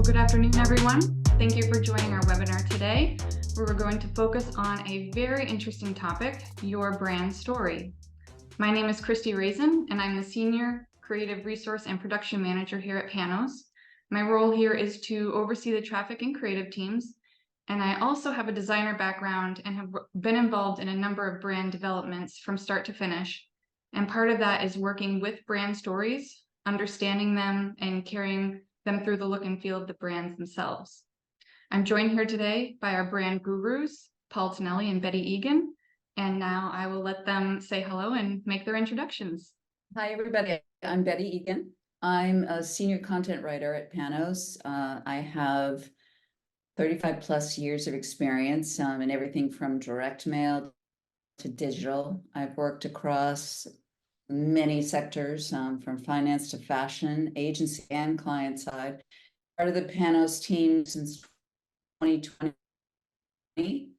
good afternoon, everyone. Thank you for joining our webinar today, where we're going to focus on a very interesting topic, your brand story. My name is Christy Raisin, and I'm the Senior Creative Resource and Production Manager here at Panos. My role here is to oversee the traffic and creative teams, and I also have a designer background and have been involved in a number of brand developments from start to finish. And part of that is working with brand stories, understanding them, and carrying them through the look and feel of the brands themselves. I'm joined here today by our brand gurus, Paul Tonelli and Betty Egan, and now I will let them say hello and make their introductions. Hi, everybody. I'm Betty Egan. I'm a senior content writer at Panos. I have 35 plus years of experience in everything from direct mail to digital. I've worked across many sectors, from finance to fashion, agency and client side. Part of the Panos team since 2020.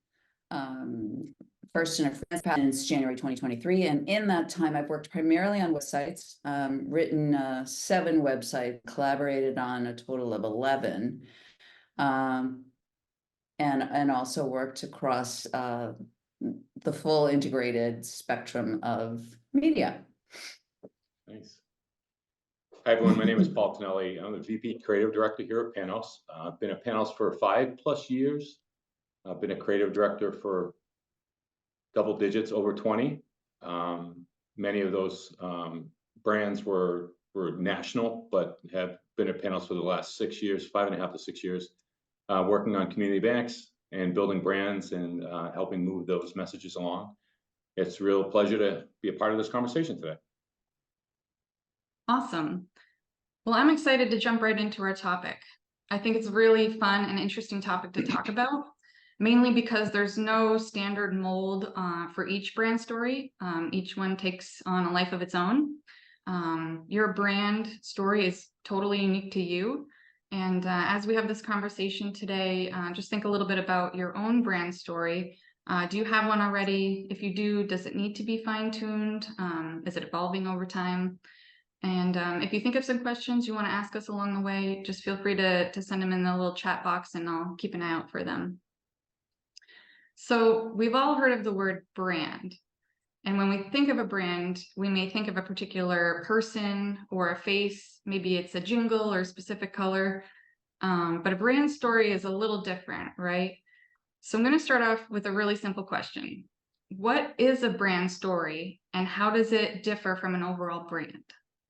First in a friend's since January 2023, and in that time I've worked primarily on websites, written 7 websites, collaborated on a total of 11, and also worked across the full integrated spectrum of media. Nice. Hi everyone, my name is Paul Tonelli. I'm the VP Creative Director here at Panos. I've been at Panos for 5+ years. I've been a creative director for double digits, over 20. Many of those brands were national, but have been at Panos for the last 6 years, 5.5 to 6 years, working on community banks and building brands and helping move those messages along. It's a real pleasure to be a part of this conversation today. Awesome. Well, I'm excited to jump right into our topic. I think it's a really fun and interesting topic to talk about, mainly because there's no standard mold for each brand story. Each one takes on a life of its own. Your brand story is totally unique to you. And as we have this conversation today, just think a little bit about your own brand story. Do you have one already? If you do, does it need to be fine-tuned? Is it evolving over time? And if you think of some questions you want to ask us along the way, just feel free to send them in the little chat box and I'll keep an eye out for them. So we've all heard of the word brand. And when we think of a brand, we may think of a particular person or a face. Maybe it's a jingle or a specific color. But a brand story is a little different, right? So I'm going to start off with a really simple question. What is a brand story and how does it differ from an overall brand?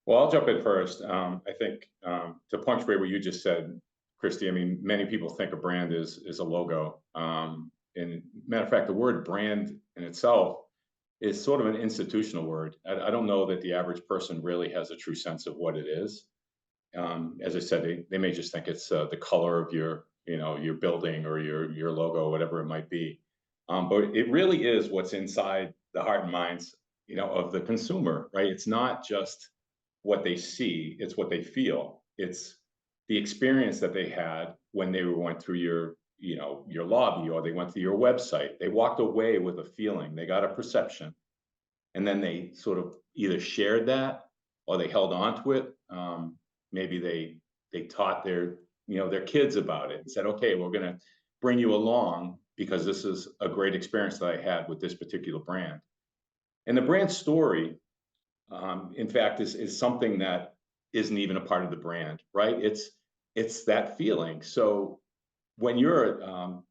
Well, I'll jump in first. I think to punctuate what you just said, Christy, I mean, many people think a brand is a logo. And matter of fact, the word brand in itself is sort of an institutional word. I don't know that the average person really has a true sense of what it is. As I said, they may just think it's the color of your building or your logo, whatever it might be. But it really is what's inside the heart and minds, of the consumer, right? It's not just what they see, it's what they feel. It's the experience that they had when they went through your lobby, or they went to your website. They walked away with a feeling, they got a perception, and then they sort of either shared that or they held on to it. Maybe they taught their kids about it and said, okay, we're going to bring you along because this is a great experience that I had with this particular brand. And the brand story, in fact, is something that isn't even a part of the brand, right? It's that feeling. So when you're a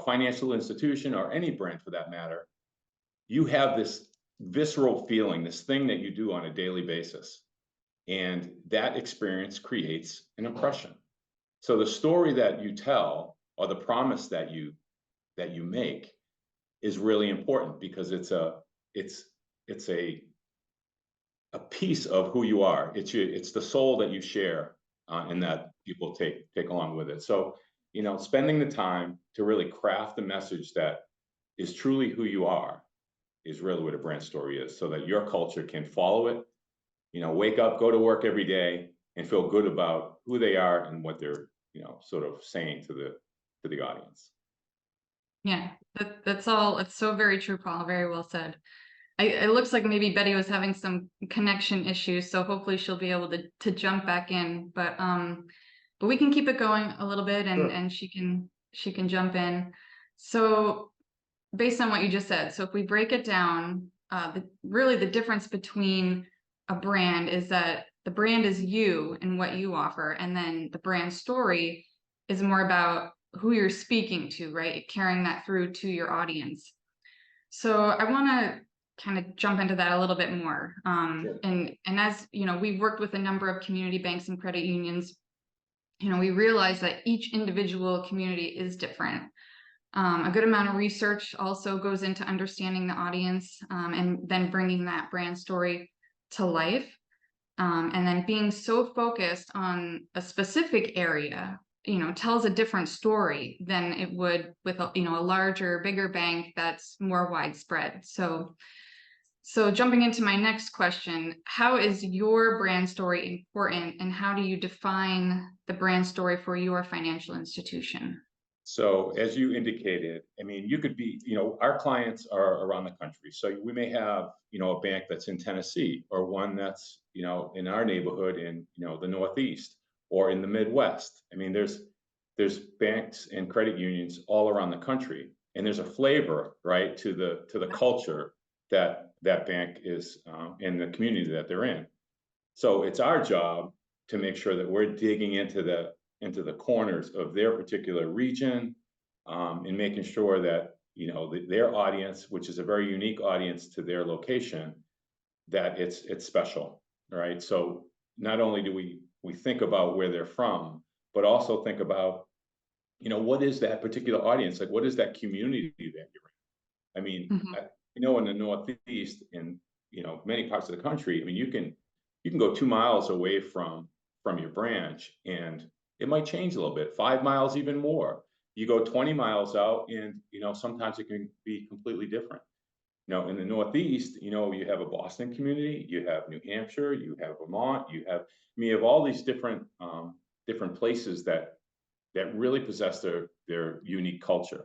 financial institution or any brand for that matter, you have this visceral feeling, this thing that you do on a daily basis, and that experience creates an impression. So the story that you tell or the promise that you make is really important because it's a piece of who you are. It's the soul that you share, and that people take along with it. So, spending the time to really craft the message that is truly who you are is really what a brand story is, so that your culture can follow it. Wake up, go to work every day, and feel good about who they are and what they're, sort of saying to the audience. Yeah, that's all. It's so very true, Paul. Very well said. It looks like maybe Betty was having some connection issues, so hopefully she'll be able to jump back in. But but we can keep it going a little bit, Sure. and she can jump in. So based on what you just said, so if we break it down, really the difference between a brand is that the brand is you and what you offer, and then the brand story is more about who you're speaking to, right? Carrying that through to your audience. So I want to kind of jump into that a little bit more. Sure. And as you know, we've worked with a number of community banks and credit unions. You know, we realize that each individual community is different. A good amount of research also goes into understanding the audience, and then bringing that brand story to life. And then being so focused on a specific area, you know, tells a different story than it would with a, you know, a larger, bigger bank that's more widespread. So jumping into my next question, how is your brand story important, and how do you define the brand story for your financial institution? So as you indicated, I mean, you could be, you know, our clients are around the country. So we may have, you know, a bank that's in Tennessee, or one that's, you know, in our neighborhood in, you know, the Northeast or in the Midwest. I mean, there's banks and credit unions all around the country, and there's a flavor, right, to the culture that that bank is in the community that they're in. So it's our job to make sure that we're digging into the corners of their particular region, and making sure that, you know, their audience, which is a very unique audience to their location, that it's special, right? So not only do we think about where they're from, but also think about, you know, what is that particular audience, like what is that community that you're in? I mean, Mhm. you know, in the Northeast, in, you know, many parts of the country, I mean, you can go 2 miles away from your branch, and it might change a little bit, 5 miles, even more. You go 20 miles out, and, you know, sometimes it can be completely different. You know, in the Northeast, you know, you have a Boston community, you have New Hampshire, you have Vermont, I mean, you have all these different different places that really possess their unique culture.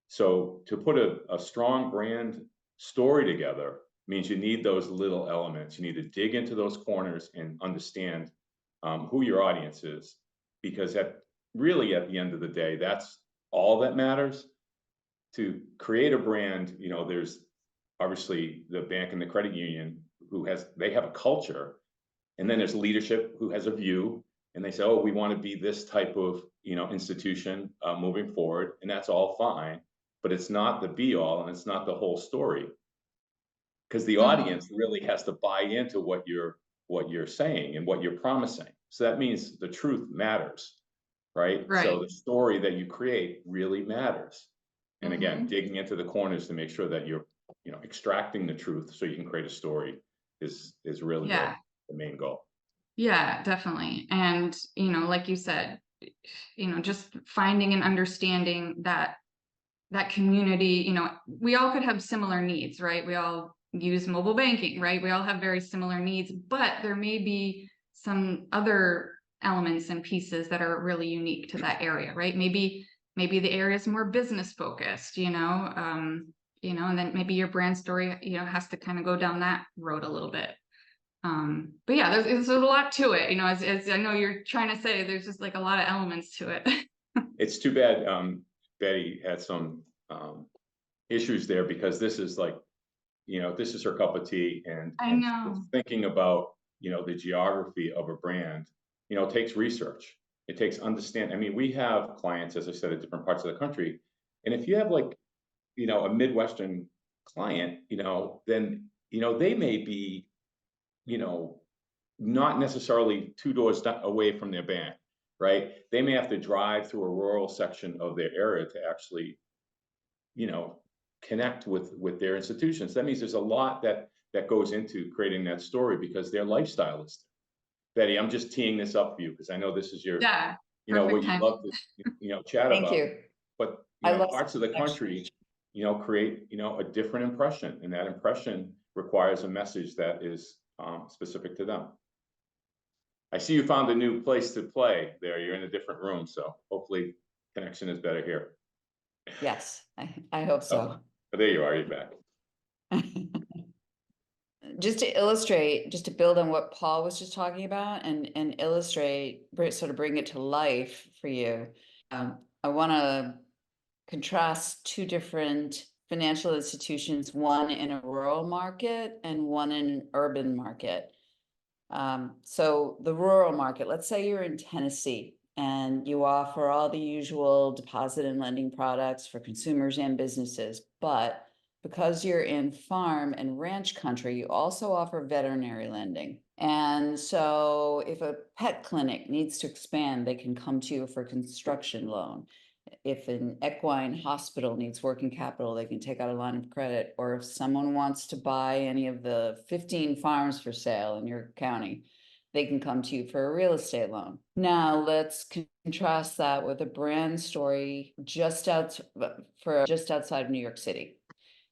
So to put a strong brand story together means you need those little elements. You need to dig into those corners and understand who your audience is, because really at the end of the day, that's all that matters. To create a brand, you know, there's obviously the bank and the credit union they have a culture, and then there's leadership who has a view, and they say, oh, we want to be this type of, you know, institution moving forward, and that's all fine, but it's not the be all, and it's not the whole story, because the Mhm. audience really has to buy into what you're saying and what you're promising. So that means the truth matters, right? So Right. the story that you create really matters. And again, Mhm. digging into the corners to make sure that you're, you know, extracting the truth so you can create a story is really Yeah. the main goal. Yeah, definitely. And, you know, like you said, you know, just finding and understanding that community, you know, we all could have similar needs, right? We all use mobile banking, right? We all have very similar needs, but there may be some other elements and pieces that are really unique to that area, right? Maybe the area is more business focused, you know, and then maybe your brand story, you know, has to kind of go down that road a little bit. But yeah, there's a lot to it, you know, as I know you're trying to say, there's just like a lot of elements to it. It's too bad Betty had some issues there, because this is like, you know, this is her cup of tea, I and know. thinking about, you know, the geography of a brand, you know, takes research. It takes understand. I mean, we have clients, as I said, at different parts of the country, and if you have, like, you know, a Midwestern client, you know, then, you know, they may be, you know, not necessarily two doors away from their bank, right? They may have to drive through a rural section of their area to actually, you know, connect with their institutions. That means there's a lot that goes into creating that story, because their lifestyle is. Betty, I'm just teeing this up for you because I know this is your, Yeah, you know, perfect what you time. love to, you know, chat Thank about. you. But, you I know, love parts of the country, you know, create, you know, a different impression, and that impression requires a message that is specific to them. I see you found a new place to play there. You're in a different room, so hopefully connection is better here. Yes, I hope Oh, so. but there you are, you're back. just to illustrate, just to build on what Paul was just talking about and illustrate, sort of bring it to life for you. I want to contrast two different financial institutions, one in a rural market and one in an urban market. So the rural market, let's say you're in Tennessee and you offer all the usual deposit and lending products for consumers and businesses, but because you're in farm and ranch country, you also offer veterinary lending. And so if a pet clinic needs to expand, they can come to you for a construction loan. If an equine hospital needs working capital, they can take out a line of credit. Or if someone wants to buy any of the 15 farms for sale in your county, they can come to you for a real estate loan. Now let's contrast that with a brand story just outside of New York City.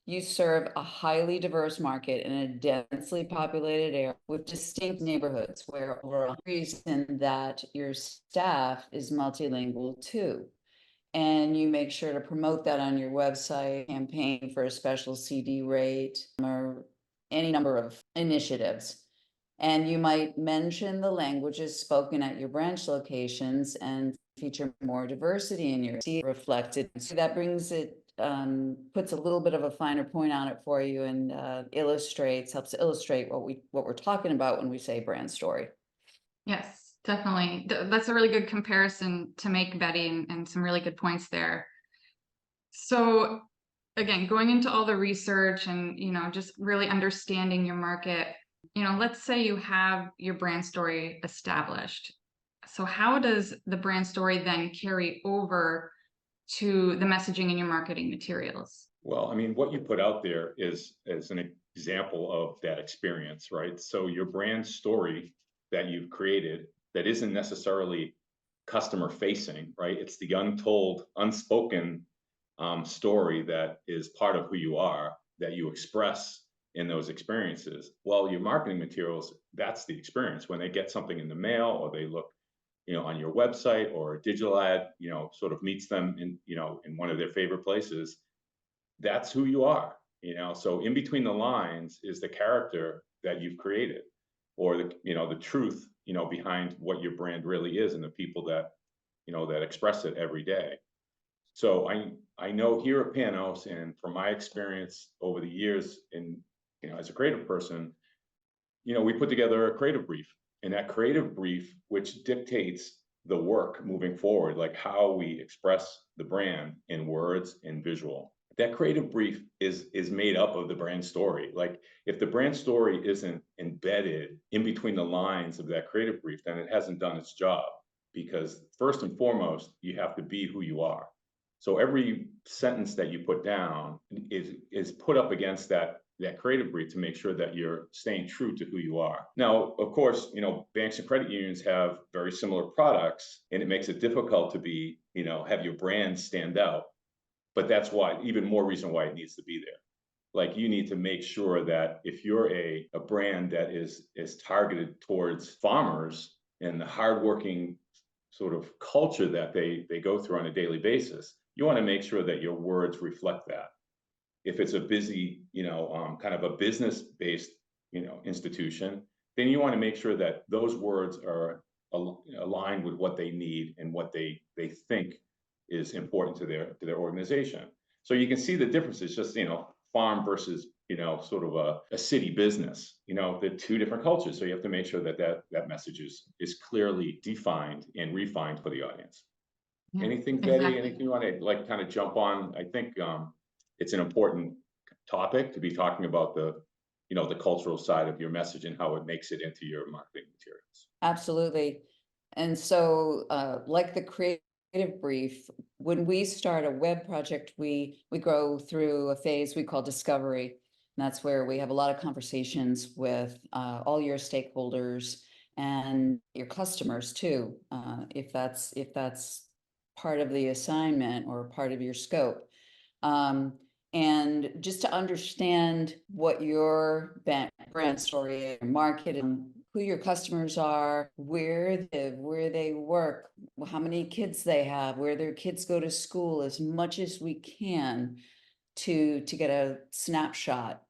You serve a highly diverse market in a densely populated area with distinct neighborhoods where overall reason that your staff is multilingual too. And you make sure to promote that on your website, campaign for a special CD rate or any number of initiatives. And you might mention the languages spoken at your branch locations and feature more diversity in your reflected. So that brings it, puts a little bit of a finer point on it for you and helps illustrate what we're talking about when we say brand story. Yes, definitely. That's a really good comparison to make, Betty, and some really good points there. So again, going into all the research and, just really understanding your market, let's say you have your brand story established. So how does the brand story then carry over to the messaging in your marketing materials? Well, I mean, what you put out there is an example of that experience, right? So your brand story that you've created that isn't necessarily customer facing, right? It's the untold, unspoken story that is part of who you are, that you express in those experiences. Well, your marketing materials, that's the experience. When they get something in the mail or they look, on your website, or a digital ad, sort of meets them in, in one of their favorite places, that's who you are. So in between the lines is the character that you've created, or the truth, behind what your brand really is and the people that, that express it every day. So I know here at Panos, and from my experience over the years in, as a creative person, we put together a creative brief, and that creative brief, which dictates the work moving forward, like how we express the brand in words and visual. That creative brief is made up of the brand story. Like, if the brand story isn't embedded in between the lines of that creative brief, then it hasn't done its job. Because first and foremost, you have to be who you are. So every sentence that you put down is put up against that creative brief to make sure that you're staying true to who you are. Now, of course, banks and credit unions have very similar products, and it makes it difficult to be, have your brand stand out. But that's why, even more reason why it needs to be there. Like, you need to make sure that if you're a brand that is targeted towards farmers and the hardworking sort of culture that they go through on a daily basis, you want to make sure that your words reflect that. If it's a busy, kind of a business-based, institution, then you want to make sure that those words are aligned with what they need and what they think is important to their organization. So you can see the differences, just, farm versus, sort of a city business. They're two different cultures. So you have to make sure that message is clearly defined and refined for the audience. Yeah, Anything, exactly. Betty, anything you want to kind of jump on? I think it's an important topic to be talking about the cultural side of your message and how it makes it into your marketing materials. Absolutely. And so like the creative brief, when we start a web project, we go through a phase we call discovery. And that's where we have a lot of conversations with all your stakeholders and your customers too, if that's part of the assignment or part of your scope. And just to understand what your brand story is, market, and who your customers are, where they work, how many kids they have, where their kids go to school, as much as we can to get a snapshot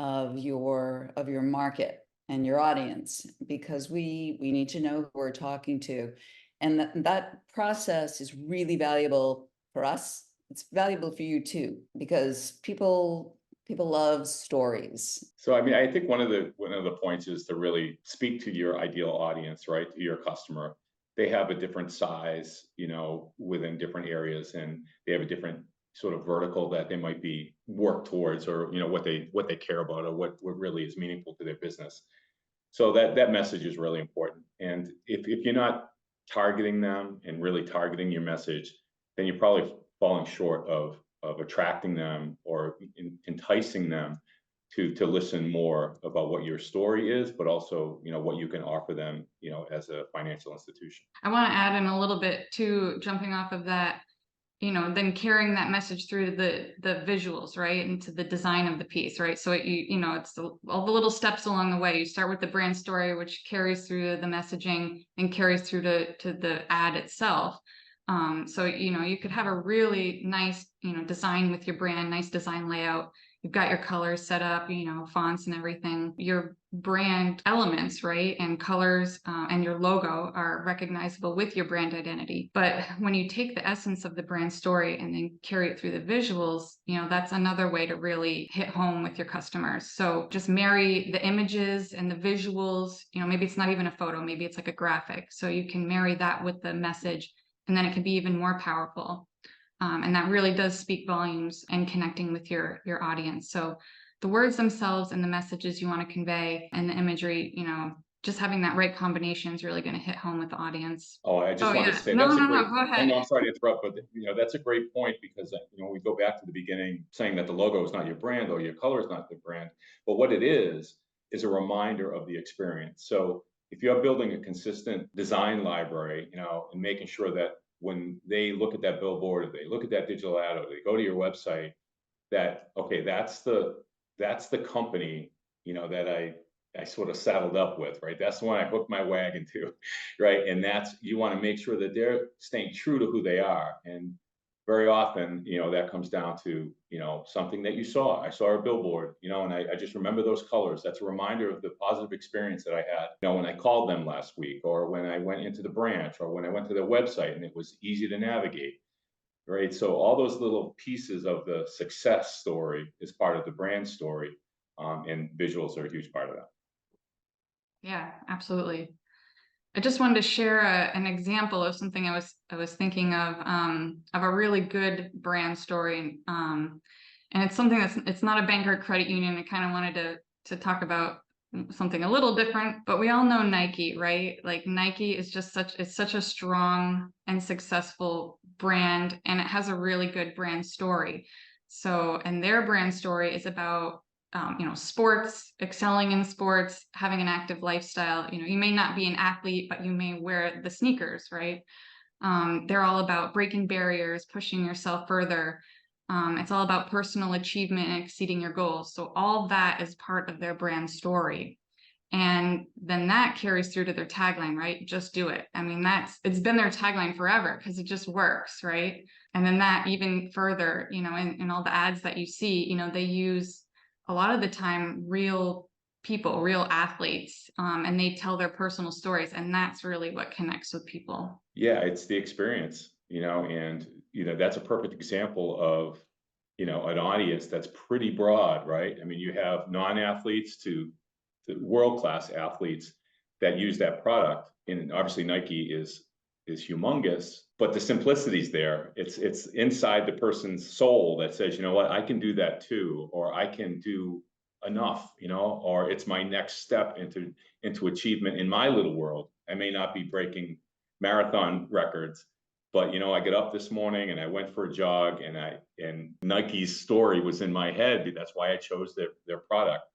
of your market and your audience, because we need to know who we're talking to. And that process is really valuable for us. It's valuable for you too, because people love stories. So, I mean, I think one of the points is to really speak to your ideal audience, right? To your customer. They have a different size, within different areas, and they have a different sort of vertical that they might be work towards, or what they care about, or what really is meaningful to their business. So that message is really important. And if you're not targeting them and really targeting your message, then you're probably falling short of attracting them or enticing them to listen more about what your story is, but also what you can offer them as a financial institution. I want to add in a little bit too, jumping off of that, then carrying that message through the visuals, right, into the design of the piece, right? So it's all the little steps along the way. You start with the brand story, which carries through the messaging and carries through to the ad itself. So you could have a really nice design with your brand, nice design layout. You've got your colors set up, fonts and everything. Your brand elements, right, and colors and your logo are recognizable with your brand identity. But when you take the essence of the brand story and then carry it through the visuals, that's another way to really hit home with your customers. So just marry the images and the visuals. Maybe it's not even a photo, maybe it's like a graphic. So you can marry that with the message, and then it can be even more powerful. And that really does speak volumes and connecting with your audience. So the words themselves and the messages you want to convey and the imagery, just having that right combination is really going to hit home with the audience. Oh, I just wanted to say No, that's a no, great. no, go ahead. No, I'm sorry to interrupt, but that's a great point, because we go back to the beginning saying that the logo is not your brand or your color is not the brand, but what it is a reminder of the experience. So if you're building a consistent design library, and making sure that when they look at that billboard, or they look at that digital ad, or they go to your website, that okay, that's the company that I sort of saddled up with, right? That's the one I hooked my wagon to, right? And you want to make sure that they're staying true to who they are. And very often, that comes down to, something that you saw. I saw a billboard, and I just remember those colors. That's a reminder of the positive experience that I had, when I called them last week, or when I went into the branch, or when I went to their website and it was easy to navigate. Right. So all those little pieces of the success story is part of the brand story, and visuals are a huge part of that. Yeah, absolutely. I just wanted to share an example of something I was thinking of a really good brand story, and it's something it's not a bank or credit union. I kind of wanted to talk about something a little different, but we all know Nike, right? Like Nike is just such a strong and successful brand, and it has a really good brand story. So, and their brand story is about sports, excelling in sports, having an active lifestyle. You may not be an athlete, but you may wear the sneakers, right? They're all about breaking barriers, pushing yourself further. It's all about personal achievement and exceeding your goals. So all that is part of their brand story. And then that carries through to their tagline, right? Just do it. I mean, it's been their tagline forever because it just works, right? And then that even further, in all the ads that you see, they use a lot of the time real people, real athletes, and they tell their personal stories, and that's really what connects with people. Yeah, it's the experience, and that's a perfect example of an audience that's pretty broad, right? I mean, you have non-athletes to world-class athletes that use that product, and obviously Nike is humongous, but the simplicity's there. It's inside the person's soul that says, you know what, I can do that too, or I can do enough, or it's my next step into achievement in my little world. I may not be breaking marathon records, but I get up this morning and I went for a jog, and Nike's story was in my head. That's why I chose their product.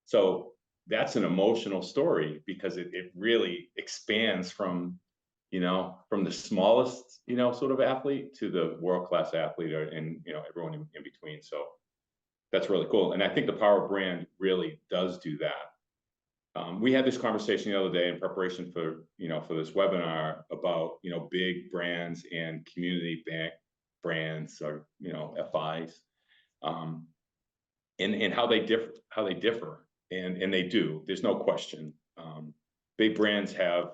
So that's an emotional story, because it really expands from the smallest, sort of athlete to the world-class athlete, and, everyone in between. So that's really cool. And I think the power of brand really does do that. We had this conversation the other day in preparation for this webinar about, big brands and community bank brands, or, FIs. and how they differ, and they do. There's no question. Big brands have,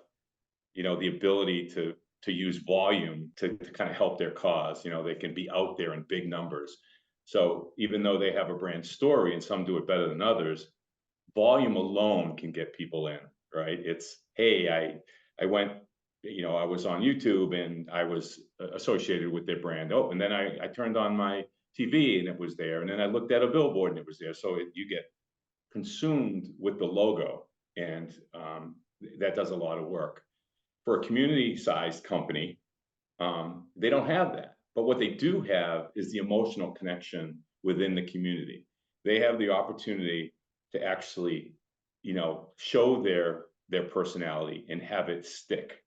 the ability to use volume to kind of help their cause. They can be out there in big numbers. So even though they have a brand story and some do it better than others, volume alone can get people in, right? It's, hey, I went, I was on YouTube and I was associated with their brand. Oh, and then I turned on my TV and it was there. And then I looked at a billboard and it was there. So you get consumed with the logo, and that does a lot of work. For a community-sized company, they don't have that. But what they do have is the emotional connection within the community. They have the opportunity to actually, show their personality and have it stick,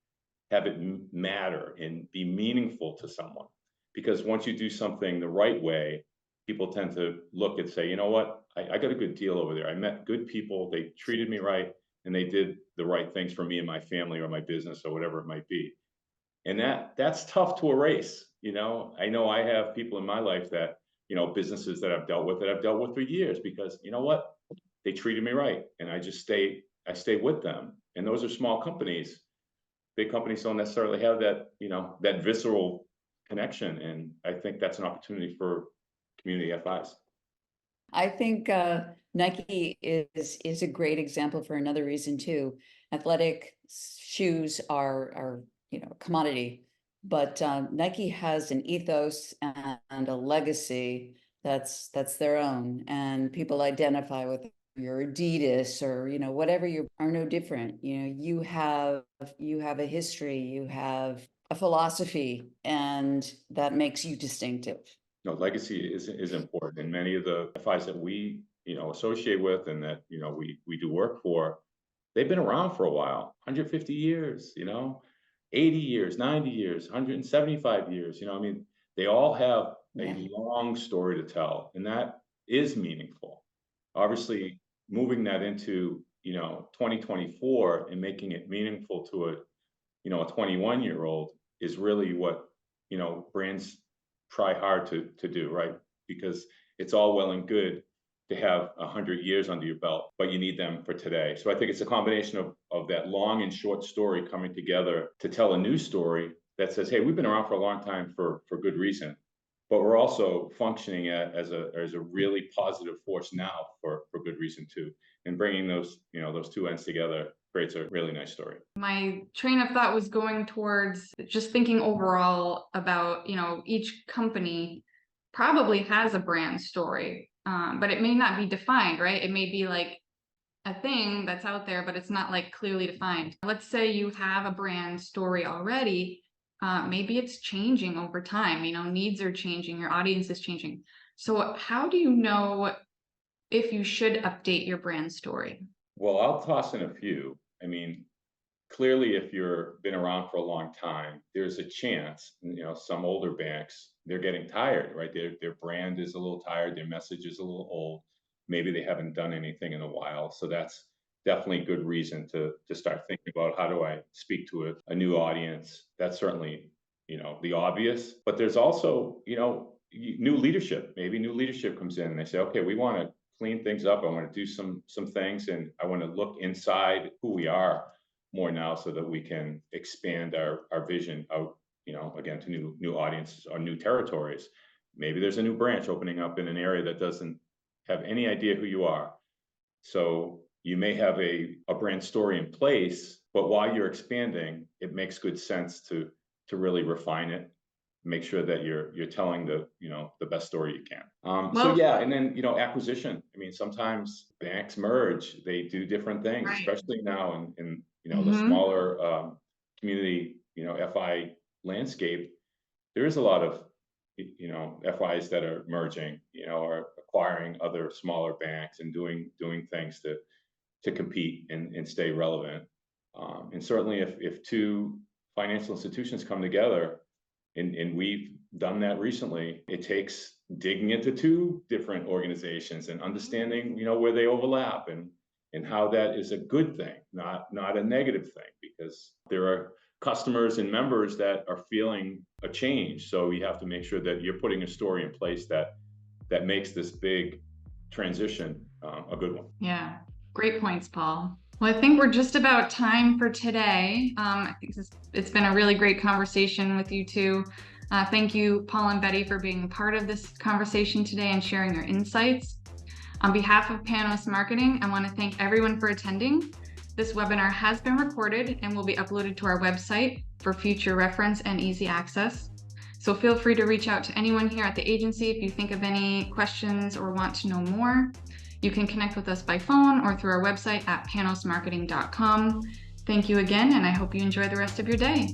have it matter and be meaningful to someone. Because once you do something the right way, people tend to look and say, you know what, I got a good deal over there. I met good people, they treated me right, and they did the right things for me and my family or my business or whatever it might be. And that's tough to erase. I know I have people in my life that, businesses that I've dealt with for years, because you know what, they treated me right, and I stay with them. And those are small companies. Big companies don't necessarily have that, that visceral connection. And I think that's an opportunity for community FIs. I think Nike is a great example for another reason too. Athletic shoes are a commodity, but Nike has an ethos and a legacy that's their own, and people identify with your Adidas or whatever you are no different. You have a history, you have a philosophy, and that makes you distinctive. No, legacy is important, and many of the FIs that we associate with and that we do work for, they've been around for a while, 150 years, 80 years, 90 years, 175 years. I mean, they all have a long story to tell, and that is meaningful. Obviously, moving that into 2024 and making it meaningful to a 21-year-old is really what brands try hard to do, right? Because it's all well and good to have 100 years under your belt, but you need them for today. So I think it's a combination of that long and short story coming together to tell a new story that says, hey, we've been around for a long time for good reason, but we're also functioning as a really positive force now for good reason too. And bringing those two ends together creates a really nice story. My train of thought was going towards just thinking overall about, each company probably has a brand story, but it may not be defined, right? It may be like a thing that's out there, but it's not like clearly defined. Let's say you have a brand story already. Maybe it's changing over time, needs are changing, your audience is changing. So how do you know if you should update your brand story? Well, I'll toss in a few. I mean, clearly, if you're been around for a long time, there's a chance, some older banks, they're getting tired, right? Their brand is a little tired, their message is a little old. Maybe they haven't done anything in a while. So that's definitely good reason to start thinking about, how do I speak to a new audience? That's certainly, the obvious. But there's also, new leadership. Maybe new leadership comes in and they say, okay, we want to clean things up. I want to do some things, and I want to look inside who we are more now, so that we can expand our vision out, again, to new audiences or new territories. Maybe there's a new branch opening up in an area that doesn't have any idea who you are. So you may have a brand story in place, but while you're expanding, it makes good sense to really refine it, make sure that you're telling the best story you can. So yeah, and then acquisition. I mean, sometimes banks merge, they do different things, Right. especially now in the smaller community FI landscape. There is a lot of FIs that are merging, or acquiring other smaller banks and doing things to compete and stay relevant. And certainly, if two financial institutions come together, and we've done that recently, it takes digging into two different organizations and understanding, where they overlap and how that is a good thing, not a negative thing, because there are customers and members that are feeling a change. So you have to make sure that you're putting a story in place that makes this big transition a good one. Yeah, great points, Paul. Well, I think we're just about time for today. I think it's been a really great conversation with you two. Thank you, Paul and Betty, for being part of this conversation today and sharing your insights. On behalf of Panos Marketing, I want to thank everyone for attending. This webinar has been recorded and will be uploaded to our website for future reference and easy access. So feel free to reach out to anyone here at the agency if you think of any questions or want to know more. You can connect with us by phone or through our website at panosmarketing.com. Thank you again, and I hope you enjoy the rest of your day.